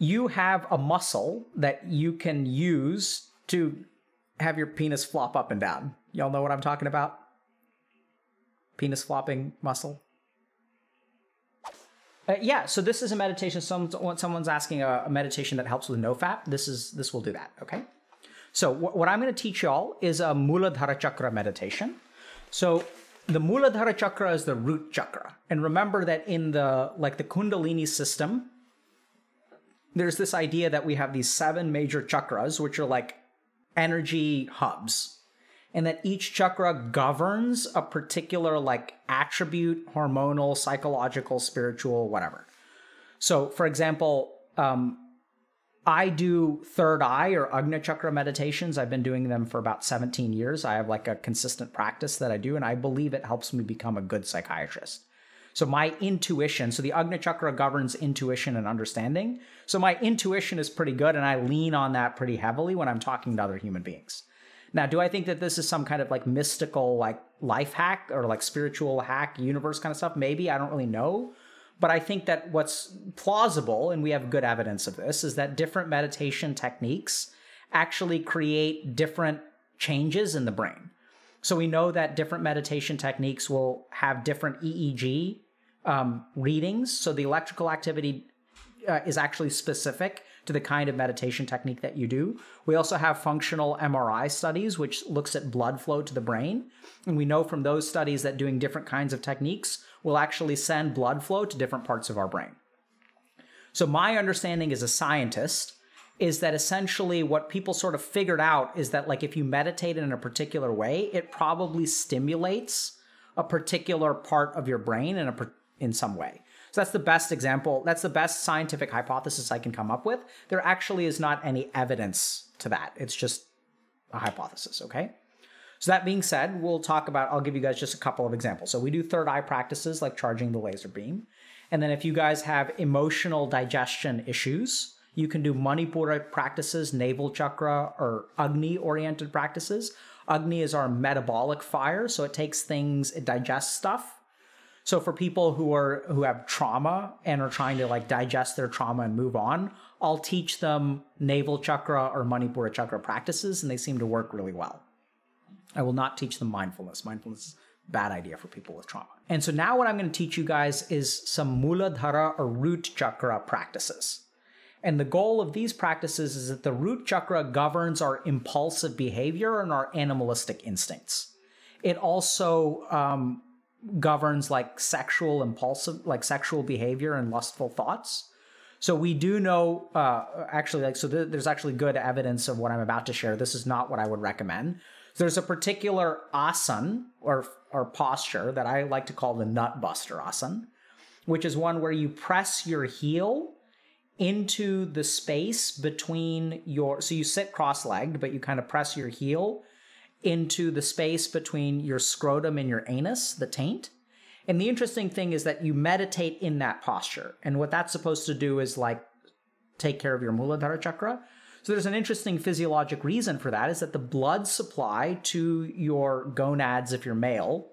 you have a muscle that you can use to have your penis flop up and down. Y'all know what I'm talking about? Penis flopping muscle. Yeah, so this is a meditation. Someone's asking a meditation that helps with nofap. This will do that, okay? So what I'm going to teach y'all is a Muladhara Chakra meditation. So the Muladhara Chakra is the root chakra. And remember that in the Kundalini system, there's this idea that we have these 7 major chakras, which are like energy hubs. And that each chakra governs a particular like attribute, hormonal, psychological, spiritual, whatever. So for example, I do third eye or Agnya Chakra meditations. I've been doing them for about 17 years. I have like a consistent practice that I do, and I believe it helps me become a good psychiatrist. So my intuition, so the Agnya Chakra governs intuition and understanding. So my intuition is pretty good, and I lean on that pretty heavily when I'm talking to other human beings. Now, do I think that this is some kind of like mystical, like life hack or like spiritual hack, universe kind of stuff? Maybe, I don't really know. But I think that what's plausible, and we have good evidence of this, is that different meditation techniques actually create different changes in the brain. So we know that different meditation techniques will have different EEG readings. So the electrical activity is actually specific to the kind of meditation technique that you do. We also have functional MRI studies, which looks at blood flow to the brain. And we know from those studies that doing different kinds of techniques will actually send blood flow to different parts of our brain. So my understanding as a scientist is that essentially what people sort of figured out is that like if you meditate in a particular way, it probably stimulates a particular part of your brain in some way. So that's the best example. That's the best scientific hypothesis I can come up with. There actually is not any evidence to that. It's just a hypothesis, okay? So that being said, I'll give you guys just a couple of examples. So we do third eye practices like charging the laser beam. And then if you guys have emotional digestion issues, you can do Manipura practices, navel chakra, or Agni-oriented practices. Agni is our metabolic fire, so it takes things, it digests stuff. So for people who have trauma and are trying to like digest their trauma and move on, I'll teach them navel chakra or Manipura chakra practices, and they seem to work really well. I will not teach them mindfulness. Mindfulness is a bad idea for people with trauma. And so now what I'm going to teach you guys is some Muladhara or root chakra practices. And the goal of these practices is that the root chakra governs our impulsive behavior and our animalistic instincts. It also governs like sexual behavior and lustful thoughts. So we do know, there's actually good evidence of what I'm about to share. This is not what I would recommend. There's a particular asana or posture that I like to call the nut buster asana, which is one where you press your heel into the space between so you sit cross-legged, but you kind of press your heel into the space between your scrotum and your anus, the taint. And the interesting thing is that you meditate in that posture. And what that's supposed to do is like take care of your Muladhara chakra. So there's an interesting physiologic reason for that, is that the blood supply to your gonads, if you're male,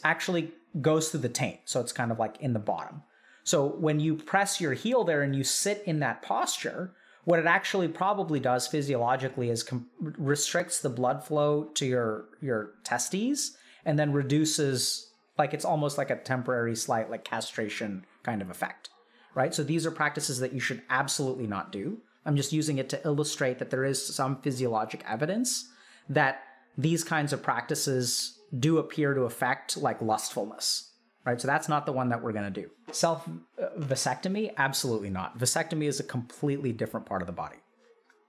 actually goes through the taint. So it's kind of like in the bottom. So when you press your heel there and you sit in that posture, what it actually probably does physiologically is restricts the blood flow to your testes and then reduces, like it's almost like a temporary slight like castration kind of effect, right? So these are practices that you should absolutely not do. I'm just using it to illustrate that there is some physiologic evidence that these kinds of practices do appear to affect like lustfulness. Right, so that's not the one that we're going to do. Vasectomy? Absolutely not. Vasectomy is a completely different part of the body.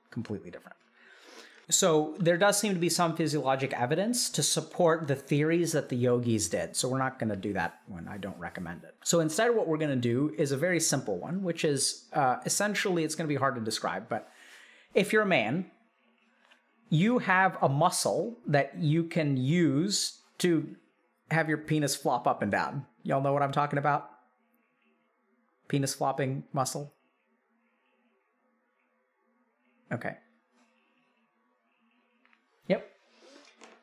Completely different. So there does seem to be some physiologic evidence to support the theories that the yogis did. So we're not going to do that one. I don't recommend it. So instead what we're going to do is a very simple one, which is essentially, it's going to be hard to describe, but if you're a man, you have a muscle that you can use to have your penis flop up and down. Y'all know what I'm talking about? Penis flopping muscle? Okay. Yep.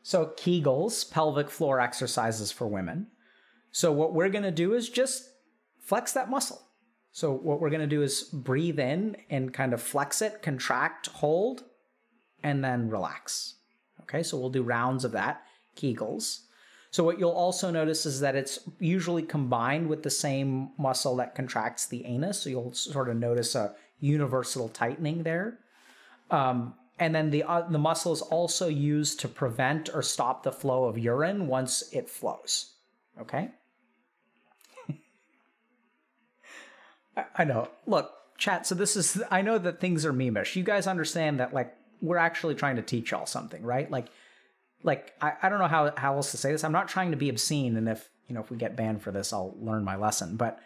So Kegels, pelvic floor exercises for women. So what we're going to do is just flex that muscle. So what we're going to do is breathe in and kind of flex it, contract, hold, and then relax. Okay, so we'll do rounds of that, Kegels. So what you'll also notice is that it's usually combined with the same muscle that contracts the anus. So you'll sort of notice a universal tightening there. And then the muscle is also used to prevent or stop the flow of urine once it flows. Okay? I know. Look, chat, so this is, I know that things are memeish. You guys understand that, like, we're actually trying to teach y'all something, right? Like I don't know how else to say this. I'm not trying to be obscene, and if we get banned for this, I'll learn my lesson. But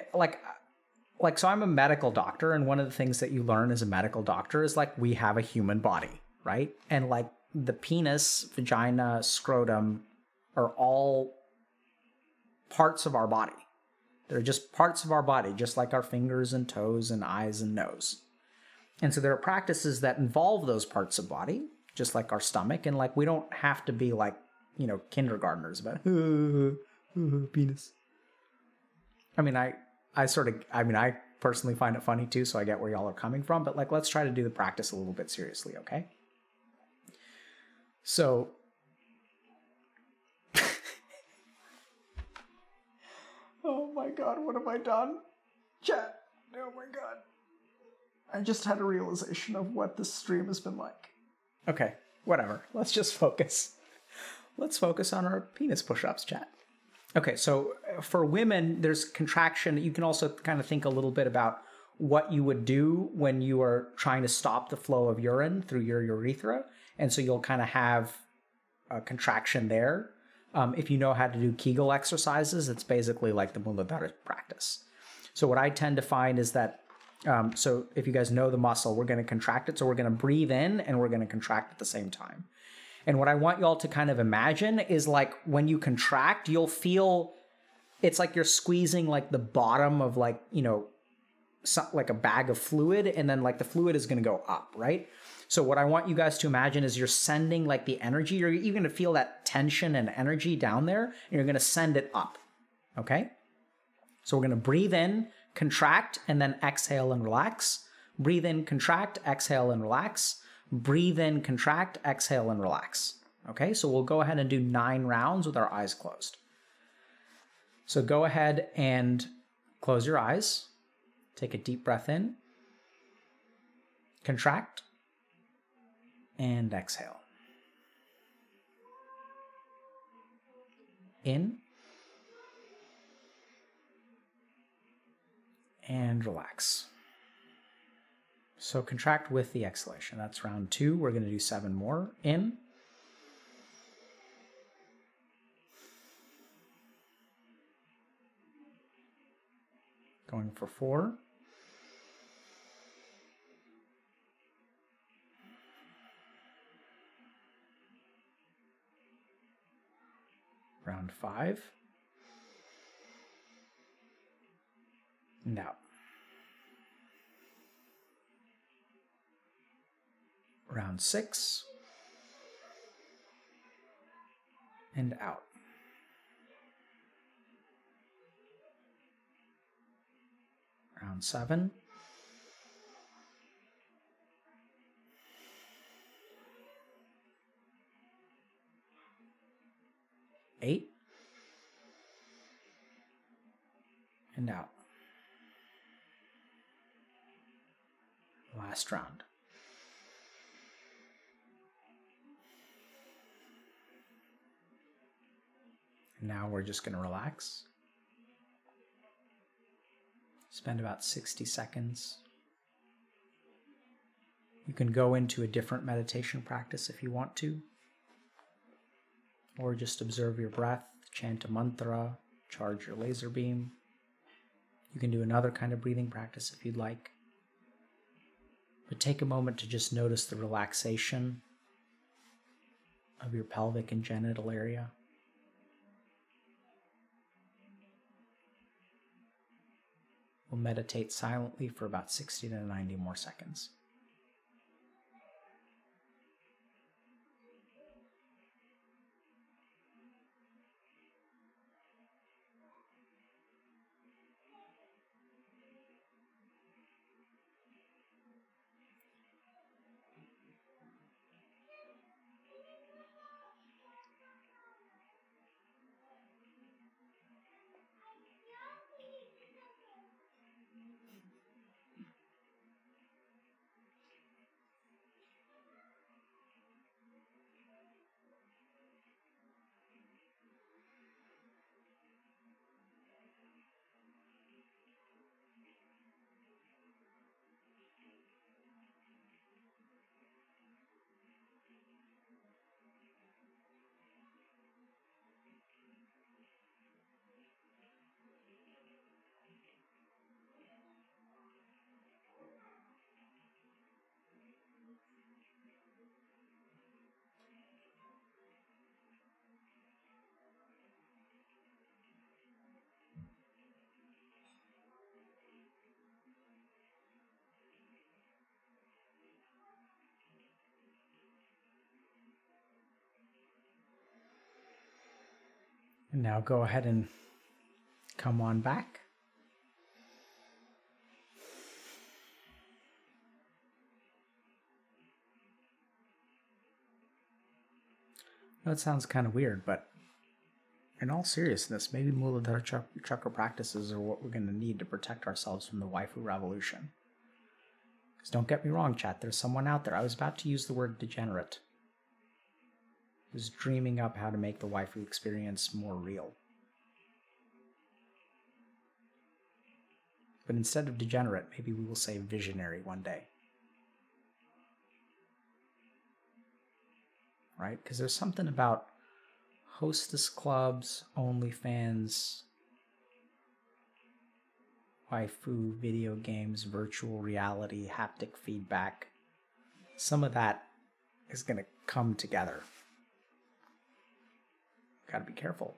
so I'm a medical doctor, and one of the things that you learn as a medical doctor is, like, we have a human body, right? And, like, the penis, vagina, scrotum are all parts of our body. They're just parts of our body, just like our fingers and toes and eyes and nose. And so there are practices that involve those parts of body, just like our stomach. And, like, we don't have to be like, kindergartners about penis. I mean, I personally find it funny too, so I get where y'all are coming from. But, like, let's try to do the practice a little bit seriously, okay? So, oh my God, what have I done? Chat, oh my God. I just had a realization of what this stream has been like. Okay, whatever. Let's just focus. Let's focus on our penis push-ups, chat. Okay, so for women, there's contraction. You can also kind of think a little bit about what you would do when you are trying to stop the flow of urine through your urethra. And so you'll kind of have a contraction there. If you know how to do Kegel exercises, it's basically like the Muladhara practice. So what I tend to find is that, so if you guys know the muscle, we're going to contract it. So we're going to breathe in and we're going to contract at the same time. And what I want y'all to kind of imagine is, like, when you contract, you'll feel it's like you're squeezing, like, the bottom of, like, like a bag of fluid, and then, like, the fluid is going to go up, right? So what I want you guys to imagine is you're sending, like, the energy. You're going to feel that tension and energy down there, and you're going to send it up, okay? So we're going to breathe in, contract, and then exhale and relax. Breathe in, contract, exhale and relax. Breathe in, contract, exhale, and relax. Okay, so we'll go ahead and do 9 rounds with our eyes closed. So go ahead and close your eyes. Take a deep breath in. Contract. And exhale. In. And relax. So contract with the exhalation. That's round 2. We're going to do 7 more. In. Going for 4. Round 5. And out. Round 6. And out. Round 7. Eight. And out. Last round. And now we're just going to relax. Spend about 60 seconds. You can go into a different meditation practice if you want to. Or just observe your breath, chant a mantra, charge your laser beam. You can do another kind of breathing practice if you'd like. But take a moment to just notice the relaxation of your pelvic and genital area. We'll meditate silently for about 60 to 90 more seconds. Now go ahead and come on back. That sounds kind of weird, but in all seriousness, maybe Muladhara Chakra practices are what we're going to need to protect ourselves from the waifu revolution. Because don't get me wrong, chat, there's someone out there. I was about to use the word degenerate. Who's dreaming up how to make the waifu experience more real. But instead of degenerate, maybe we will say visionary one day. Right? Because there's something about hostess clubs, OnlyFans, waifu, video games, virtual reality, haptic feedback. Some of that is going to come together. Got to be careful.